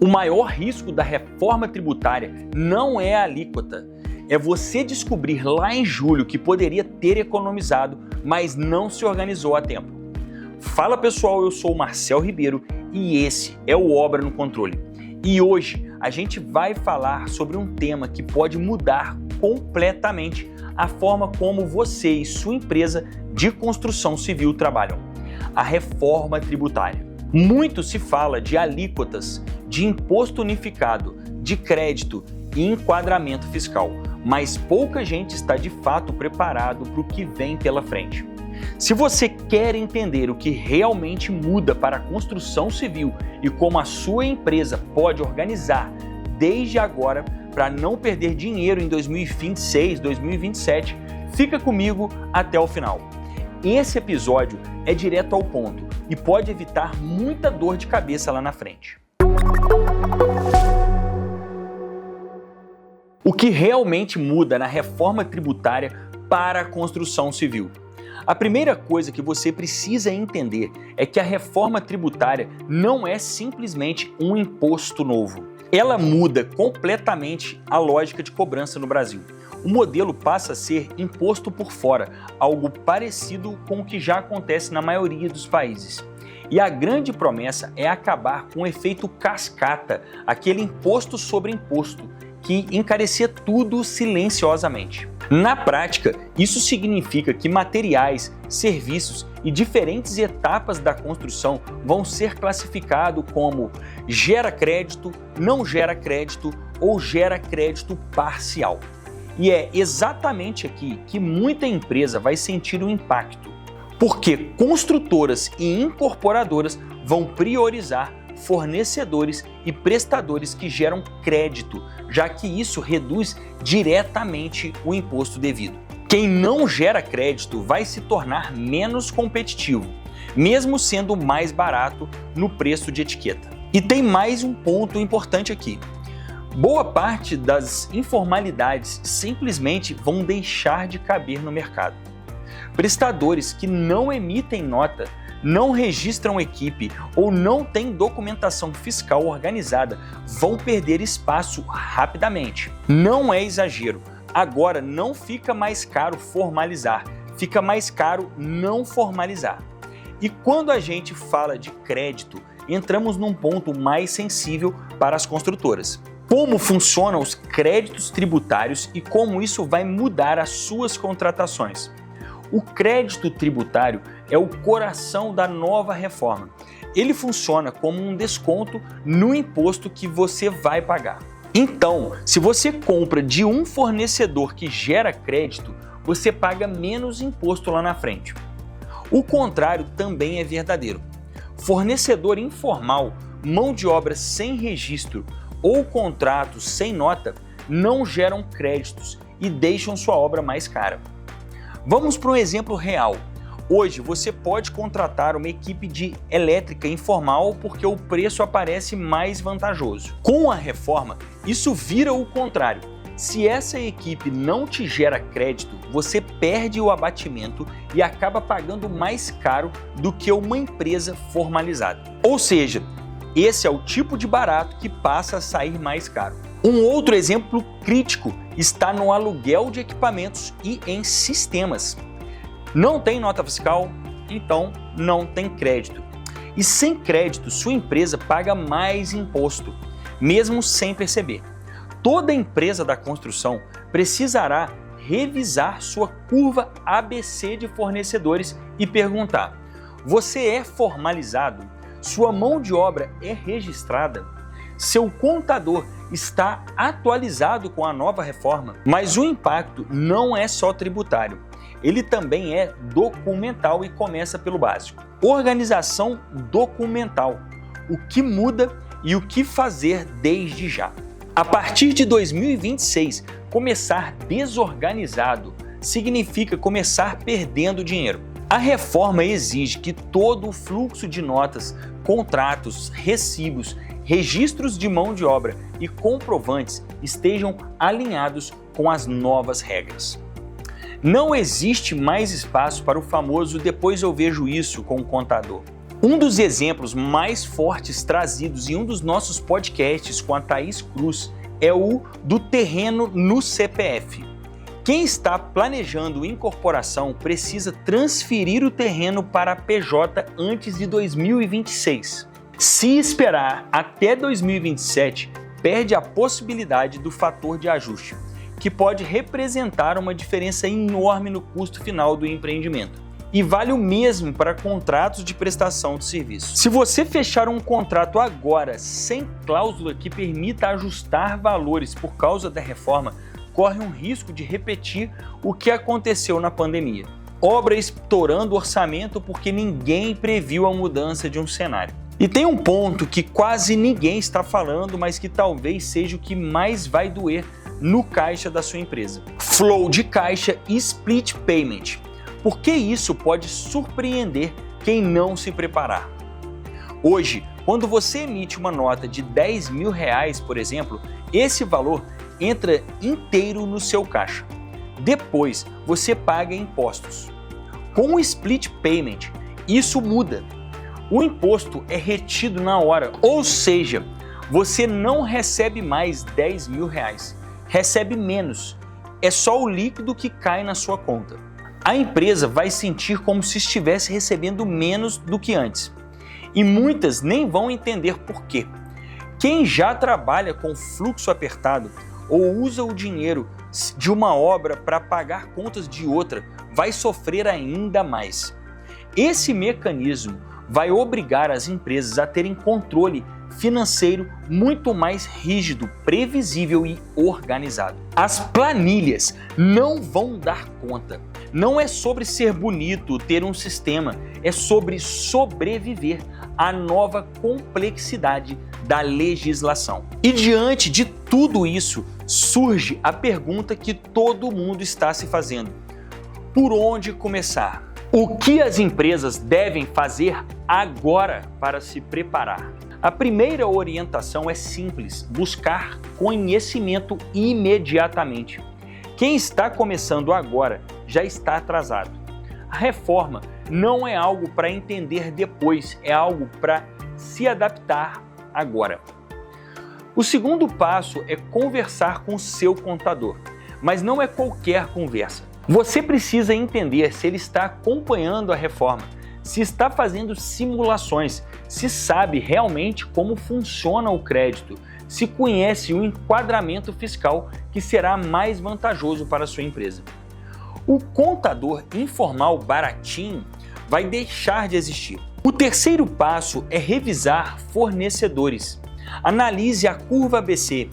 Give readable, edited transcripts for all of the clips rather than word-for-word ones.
O maior risco da reforma tributária não é a alíquota, é você descobrir lá em julho que poderia ter economizado, mas não se organizou a tempo. Fala pessoal, eu sou o Marcel Ribeiro e esse é o Obra no Controle. E hoje a gente vai falar sobre um tema que pode mudar completamente a forma como você e sua empresa de construção civil trabalham: a reforma tributária. Muito se fala de alíquotas, de imposto unificado, de crédito e enquadramento fiscal, mas pouca gente está de fato preparado para o que vem pela frente. Se você quer entender o que realmente muda para a construção civil e como a sua empresa pode organizar desde agora para não perder dinheiro em 2026, 2027, fica comigo até o final. Esse episódio é direto ao ponto e pode evitar muita dor de cabeça lá na frente. O que realmente muda na reforma tributária para a construção civil? A primeira coisa que você precisa entender é que a reforma tributária não é simplesmente um imposto novo. Ela muda completamente a lógica de cobrança no Brasil. O modelo passa a ser imposto por fora, algo parecido com o que já acontece na maioria dos países. E a grande promessa é acabar com o efeito cascata, aquele imposto sobre imposto, que encarecia tudo silenciosamente. Na prática, isso significa que materiais, serviços e diferentes etapas da construção vão ser classificados como gera crédito, não gera crédito ou gera crédito parcial. E é exatamente aqui que muita empresa vai sentir o impacto, porque construtoras e incorporadoras vão priorizar fornecedores e prestadores que geram crédito, já que isso reduz diretamente o imposto devido. Quem não gera crédito vai se tornar menos competitivo, mesmo sendo mais barato no preço de etiqueta. E tem mais um ponto importante aqui. Boa parte das informalidades simplesmente vão deixar de caber no mercado. Prestadores que não emitem nota, não registram equipe ou não têm documentação fiscal organizada vão perder espaço rapidamente. Não é exagero. Agora não fica mais caro formalizar, fica mais caro não formalizar. E quando a gente fala de crédito, entramos num ponto mais sensível para as construtoras. Como funcionam os créditos tributários e como isso vai mudar as suas contratações. O crédito tributário é o coração da nova reforma. Ele funciona como um desconto no imposto que você vai pagar. Então, se você compra de um fornecedor que gera crédito, você paga menos imposto lá na frente. O contrário também é verdadeiro. Fornecedor informal, mão de obra sem registro ou contratos sem nota não geram créditos e deixam sua obra mais cara. Vamos para um exemplo real. Hoje você pode contratar uma equipe de elétrica informal porque o preço aparece mais vantajoso. Com a reforma, isso vira o contrário. Se essa equipe não te gera crédito, você perde o abatimento e acaba pagando mais caro do que uma empresa formalizada. Ou seja, esse é o tipo de barato que passa a sair mais caro. Um outro exemplo crítico está no aluguel de equipamentos e em sistemas. Não tem nota fiscal, então não tem crédito. E sem crédito, sua empresa paga mais imposto, mesmo sem perceber. Toda empresa da construção precisará revisar sua curva ABC de fornecedores e perguntar: você é formalizado? Sua mão de obra é registrada? Seu contador está atualizado com a nova reforma? Mas o impacto não é só tributário, ele também é documental e começa pelo básico. Organização documental, o que muda e o que fazer desde já. A partir de 2026, começar desorganizado significa começar perdendo dinheiro. A reforma exige que todo o fluxo de notas, contratos, recibos, registros de mão de obra e comprovantes estejam alinhados com as novas regras. Não existe mais espaço para o famoso "depois eu vejo isso com o contador". Um dos exemplos mais fortes trazidos em um dos nossos podcasts com a Thaís Cruz é o do terreno no CPF. Quem está planejando incorporação precisa transferir o terreno para a PJ antes de 2026. Se esperar até 2027, perde a possibilidade do fator de ajuste, que pode representar uma diferença enorme no custo final do empreendimento. E vale o mesmo para contratos de prestação de serviço. Se você fechar um contrato agora sem cláusula que permita ajustar valores por causa da reforma, corre um risco de repetir o que aconteceu na pandemia. Obra estourando o orçamento porque ninguém previu a mudança de um cenário. E tem um ponto que quase ninguém está falando, mas que talvez seja o que mais vai doer no caixa da sua empresa. Flow de caixa e split payment. Porque isso pode surpreender quem não se preparar. Hoje, quando você emite uma nota de R$10 mil, por exemplo, esse valor entra inteiro no seu caixa. Depois, você paga impostos. Com o split payment, isso muda. O imposto é retido na hora, ou seja, você não recebe mais R$10 mil, recebe menos. É só o líquido que cai na sua conta. A empresa vai sentir como se estivesse recebendo menos do que antes. E muitas nem vão entender por quê. Quem já trabalha com fluxo apertado ou usa o dinheiro de uma obra para pagar contas de outra vai sofrer ainda mais. Esse mecanismo vai obrigar as empresas a terem controle financeiro muito mais rígido, previsível e organizado. As planilhas não vão dar conta. Não é sobre ser bonito, ter um sistema, é sobre sobreviver à nova complexidade da legislação. E diante de tudo isso, surge a pergunta que todo mundo está se fazendo: por onde começar? O que as empresas devem fazer agora para se preparar? A primeira orientação é simples: buscar conhecimento imediatamente. Quem está começando agora já está atrasado. A reforma não é algo para entender depois, é algo para se adaptar agora. O segundo passo é conversar com o seu contador, mas não é qualquer conversa. Você precisa entender se ele está acompanhando a reforma, se está fazendo simulações, se sabe realmente como funciona o crédito, se conhece o enquadramento fiscal que será mais vantajoso para a sua empresa. O contador informal baratinho vai deixar de existir. O terceiro passo é revisar fornecedores. Analise a curva ABC,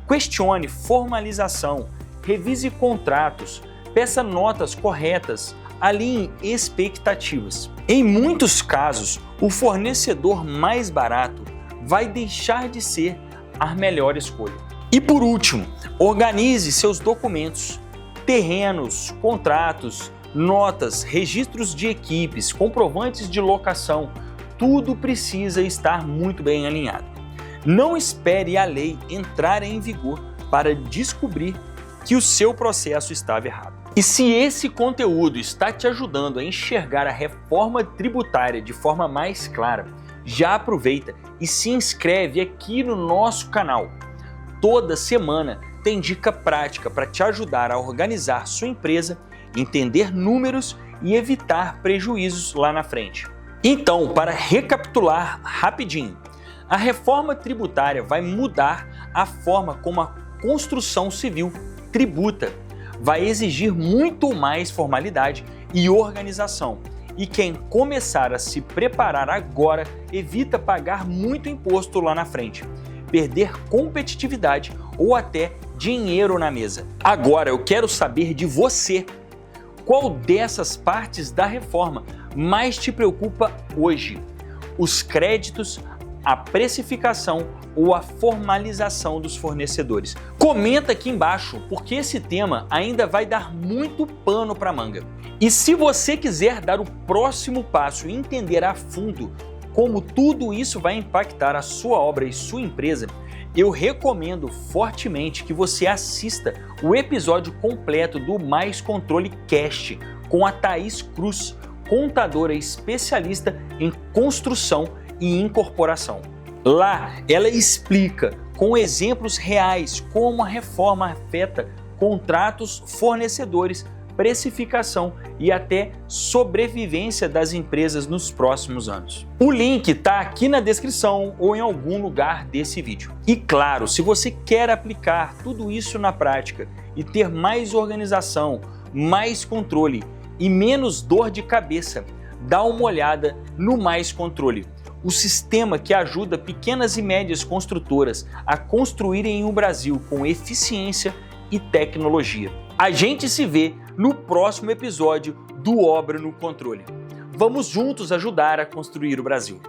questione formalização, revise contratos, peça notas corretas, alinhe expectativas. Em muitos casos, o fornecedor mais barato vai deixar de ser a melhor escolha. E por último, organize seus documentos, terrenos, contratos, notas, registros de equipes, comprovantes de locação, tudo precisa estar muito bem alinhado. Não espere a lei entrar em vigor para descobrir que o seu processo estava errado. E se esse conteúdo está te ajudando a enxergar a reforma tributária de forma mais clara, já aproveita e se inscreve aqui no nosso canal. Toda semana tem dica prática para te ajudar a organizar sua empresa, entender números e evitar prejuízos lá na frente. Então, para recapitular rapidinho, a reforma tributária vai mudar a forma como a construção civil tributa, vai exigir muito mais formalidade e organização. E quem começar a se preparar agora evita pagar muito imposto lá na frente, perder competitividade ou até dinheiro na mesa. Agora eu quero saber de você. Qual dessas partes da reforma mais te preocupa hoje? Os créditos, a precificação ou a formalização dos fornecedores? Comenta aqui embaixo, porque esse tema ainda vai dar muito pano para manga. E se você quiser dar o próximo passo e entender a fundo como tudo isso vai impactar a sua obra e sua empresa, eu recomendo fortemente que você assista o episódio completo do Mais Controle Cast com a Thaís Cruz, contadora especialista em construção e incorporação. Lá, ela explica com exemplos reais como a reforma afeta contratos, fornecedores, precificação e até sobrevivência das empresas nos próximos anos. O link está aqui na descrição ou em algum lugar desse vídeo. E claro, se você quer aplicar tudo isso na prática e ter mais organização, mais controle e menos dor de cabeça, dá uma olhada no Mais Controle, o sistema que ajuda pequenas e médias construtoras a construírem o Brasil com eficiência e tecnologia. A gente se vê no próximo episódio do Obra no Controle. Vamos juntos ajudar a construir o Brasil.